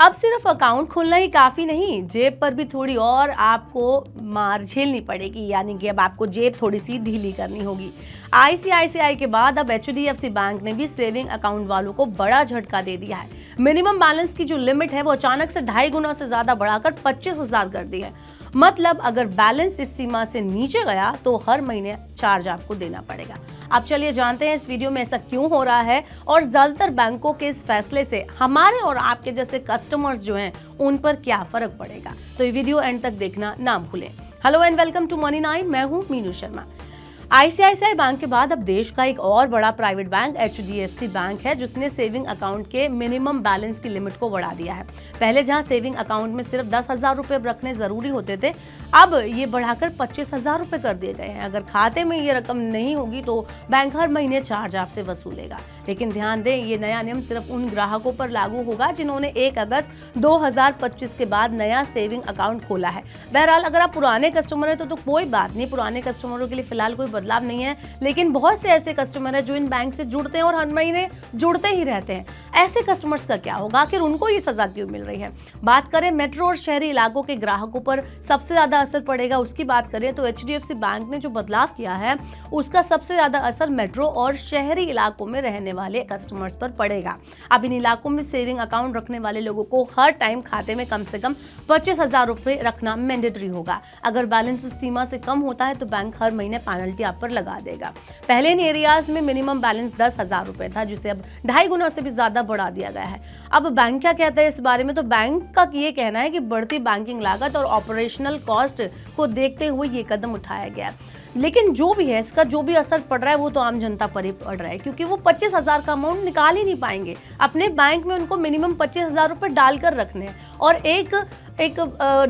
अब सिर्फ अकाउंट खोलना ही काफ़ी नहीं, जेब पर भी थोड़ी और आपको मार झेलनी पड़ेगी, यानी कि अब आपको जेब थोड़ी सी ढीली करनी होगी। आईसीआईसीआई के बाद अब एचडीएफसी बैंक ने भी सेविंग अकाउंट वालों को बड़ा झटका दे दिया है। मिनिमम बैलेंस की जो लिमिट है वो अचानक से 2.5 गुना से ज्यादा बढ़ाकर 25,000 कर दी है। मतलब अगर बैलेंस इस सीमा से नीचे गया तो हर महीने चार्ज आपको देना पड़ेगा। अब चलिए जानते हैं इस वीडियो में ऐसा क्यों हो रहा है और ज्यादातर बैंकों के इस फैसले से हमारे और आपके जैसे कस्टमर्स जो हैं उन पर क्या फर्क पड़ेगा। तो ये वीडियो एंड तक देखना ना भूलें। Hello and welcome to money 9, मैं हूं मीनू शर्मा। आईसीआईसीआई बैंक के बाद अब देश का एक और बड़ा प्राइवेट बैंक एचडीएफसी बैंक है, जिसने सेविंग अकाउंट के मिनिमम बैलेंस की लिमिट को बढ़ा दिया है। पहले जहां सेविंग अकाउंट में सिर्फ 10,000 रुपए रखने जरूरी होते थे, अब ये बढ़ाकर 25,000 रुपए कर दिए गए हैं। अगर खाते में ये रकम नहीं होगी तो बैंक हर महीने चार्ज आपसे वसूलेगा। लेकिन ध्यान दें, ये नया नियम सिर्फ उन ग्राहकों पर लागू होगा जिन्होंने 1 अगस्त 2025 के बाद नया सेविंग अकाउंट खोला है। बहरहाल अगर आप पुराने कस्टमर हैं तो कोई बात नहीं, पुराने कस्टमरों के लिए फिलहाल कोई बदलाव नहीं है। लेकिन बहुत से ऐसे कस्टमर हैं जो इन बैंक से जुड़ते हैं और हर महीने जुड़ते ही रहते हैं। ऐसे कस्टमर्स का क्या होगा, आखिर उनको ये सजा क्यों मिल रही है? बात करें मेट्रो और शहरी इलाकों के ग्राहकों पर सबसे ज्यादा असर पड़ेगा, उसकी बात करें तो एचडीएफसी बैंक ने जो बदलाव किया है उसका सबसे ज्यादा असर मेट्रो और शहरी इलाकों में रहने वाले कस्टमर्स पर पड़ेगा। अब इन इलाकों में सेविंग अकाउंट रखने वाले लोगों को हर टाइम खाते में कम से कम 25,000 रुपए रखना मैंडेटरी होगा। अगर बैलेंस इस सीमा से कम होता है तो बैंक हर महीने पेनल्टी आप पर लगा देगा। पहले इन एरियाज में मिनिमम बैलेंस 10,000 रुपए था, जिसे अब 2.5 गुना से भी ज्यादा बढ़ा दिया गया है। अब बैंक क्या कहता है इस बारे में? तो बैंक का ये कहना है कि बढ़ती बैंकिंग लागत और ऑपरेशनल कॉस्ट को देखते हुए ये कदम उठाया गया है। लेकिन जो भी है, इसका जो भी असर पड़ रहा है वो तो आम जनता पर ही पड़ रहा है, क्योंकि वो 25,000 का अमाउंट निकाल ही नहीं पाएंगे। अपने बैंक में उनको मिनिमम 25,000 रुपए डालकर रखने हैं और एक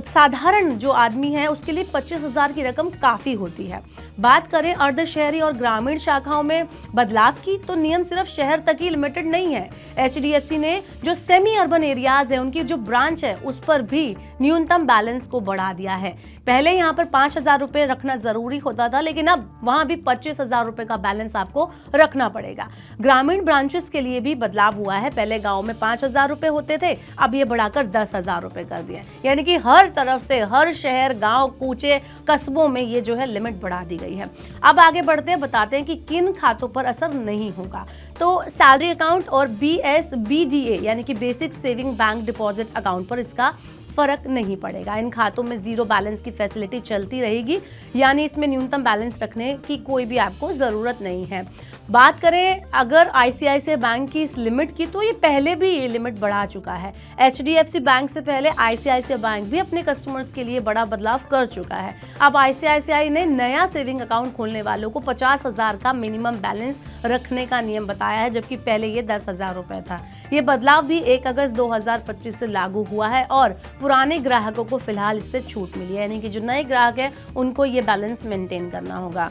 साधारण जो आदमी है उसके लिए 25,000 की रकम काफी होती है। बात करें अर्ध शहरी और ग्रामीण शाखाओं में बदलाव की, तो नियम सिर्फ शहर तक ही लिमिटेड नहीं है। एचडीएफसी ने जो सेमी अर्बन एरियाज है उनकी जो ब्रांच है उस पर भी न्यूनतम बैलेंस को बढ़ा दिया है। पहले यहाँ पर 5,000 रुपए रखना जरूरी होता था, लेकिन अब वहां भी 25,000 रुपए का बैलेंस आपको रखना पड़ेगा। ग्रामीण ब्रांचेस के लिए भी बदलाव हुआ है। पहले गाँव में 5,000 रुपए होते थे, अब ये बढ़ाकर 10,000 रुपए कर दिए, यानी कि हर तरफ से हर शहर, गांव, कूचे, कस्बों में ये जो है लिमिट बढ़ा दी गई है। अब आगे बढ़ते हैं, बताते हैं कि किन खातों पर असर नहीं होगा। तो सैलरी अकाउंट और बीएसबीडीए यानी कि basic saving bank deposit account पर इसका फर्क नहीं पड़ेगा। इन खातों में जीरो बैलेंस की फैसिलिटी चलती रहेगी, यानी इसमें न्यूनतम बैलेंस रखने की कोई भी आपको जरूरत नहीं है। बात करें अगर आईसीआईसीआई बैंक की इस लिमिट की, तो ये पहले भी ये लिमिट बढ़ा चुका है। एचडीएफसी बैंक से पहले आईसीआईसीआई बैंक भी अपने कस्टमर्स के लिए बड़ा बदलाव कर चुका है। अब आईसीआईसीआई ने नया सेविंग अकाउंट खोलने वालों को 50,000 का मिनिमम बैलेंस रखने का नियम बताया है, जबकि पहले ये 10,000 रुपए था। ये बदलाव भी 1 अगस्त 2025 से लागू हुआ है और पुराने ग्राहकों को फिलहाल इससे छूट मिली है, यानी कि जो नए ग्राहक है उनको ये बैलेंस मेंटेन करना होगा।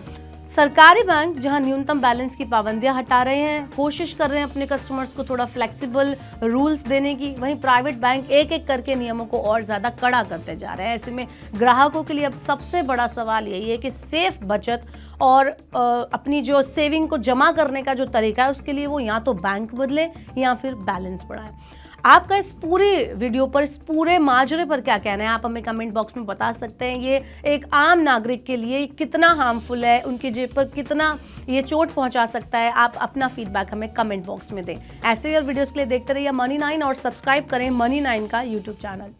सरकारी बैंक जहां न्यूनतम बैलेंस की पाबंदियां हटा रहे हैं, कोशिश कर रहे हैं अपने कस्टमर्स को थोड़ा फ्लेक्सिबल रूल्स देने की, वहीं प्राइवेट बैंक एक एक करके नियमों को और ज्यादा कड़ा करते जा रहे हैं। ऐसे में ग्राहकों के लिए अब सबसे बड़ा सवाल यही है कि सेफ बचत और अपनी जो सेविंग को जमा करने का जो तरीका है उसके लिए वो या तो बैंक बदले या फिर बैलेंस बढ़ाए। आपका इस पूरे वीडियो पर, इस पूरे माजरे पर क्या कहना है, आप हमें कमेंट बॉक्स में बता सकते हैं। ये एक आम नागरिक के लिए कितना हार्मफुल है, उनकी जेब पर कितना ये चोट पहुंचा सकता है, आप अपना फीडबैक हमें कमेंट बॉक्स में दें। ऐसे ही और वीडियोस के लिए देखते रहिए मनी 9 और सब्सक्राइब करें मनी 9 का यूट्यूब चैनल।